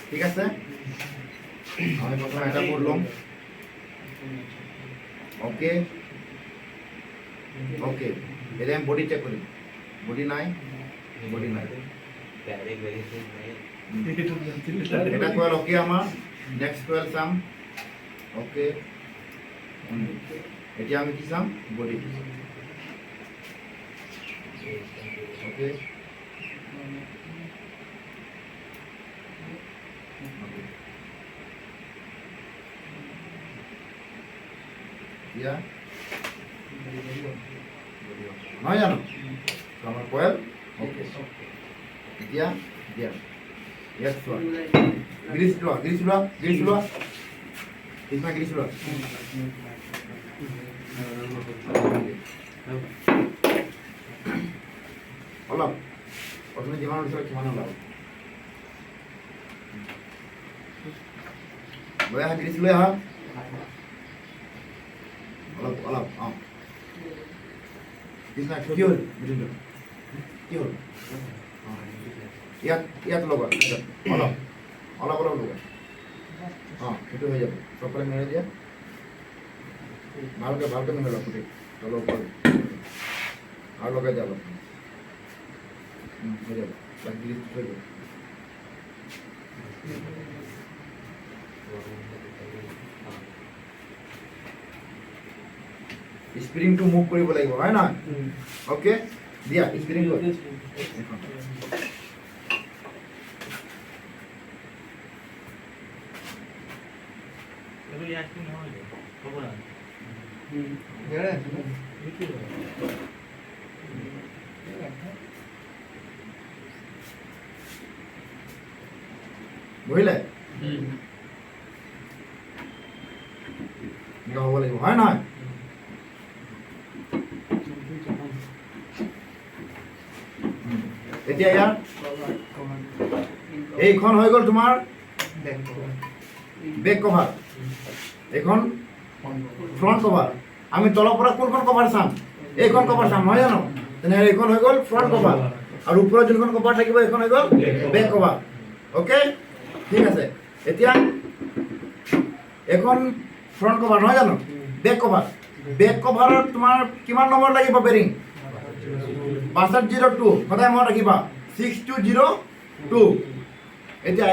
ঠিক আছে, আমি প্রথমে এটা করলাম। ওকে ওকে, এটা আমি বডি চেক করি, বডি নাই, বডি নাই, এটা কোয়াল ওকে আমার। নেক্সট কোয়াল চাম, ওকে। এতিয়া আমি কি চাম, বডি, ওকে। দিয়া নহয় জানো, আমাৰ কোৱাল ওকে। এতিয়া দিয়া ইয়াত চোৱা, গ্ৰীজ লোৱা, গ্ৰীজ লোৱা, গ্ৰীজ লোৱা, কৃষ্ণা গ্ৰীজ লোৱা। অলপ প্ৰথমে যিমান ওচৰত সিমান ওলাব, লৈ আহা, গ্ৰীজ লৈ আহা অলপ অলপ। অঁ কৃষ্ণা কি হ'ল, বুজিলো কি হ'ল, ইয়াত ইয়াত লগা অলপ অলপ অলপ লগা। অঁ সেইটো হৈ যাব, চবফালে মিলাই দিয়া, ভালকৈ ভালকৈ মিহলা গোটেই তলৰ ওপৰত আৰু লগাই দিয়া অলপ, হৈ যাব, গ্ৰীজ হৈ যাব। স্প্ৰিংটো মুভ কৰিব লাগিব, হয় নহয়? ওকে, দিয়া স্প্ৰিং লোৱা। বুজিলে, এনেকুৱা হ'ব লাগিব, হয় নহয়? এতিয়া ইয়াৰ এইখন হৈ গ'ল তোমাৰ বেক কভাৰ, এইখন ফ্ৰণ্ট কভাৰ। আমি তলৰ পৰা কোনখন কভাৰ চাম, এইখন কভাৰ চাম, নহয় জানো? তেনেহ'লে এইখন হৈ গ'ল ফ্ৰণ্ট কভাৰ, আৰু ওপৰত যোনখন কভাৰ থাকিব এইখন হৈ গ'ল বেক কভাৰ। অ'কে, ঠিক আছে। এতিয়া এইখন ফ্ৰণ্ট কভাৰ, নহয় জানো? বেক কভাৰ, বেক কভাৰত তোমাৰ কিমান নম্বৰ লাগিব বেৰিং? 6202, সদায় মনত ৰাখিবা 6202। এতিয়া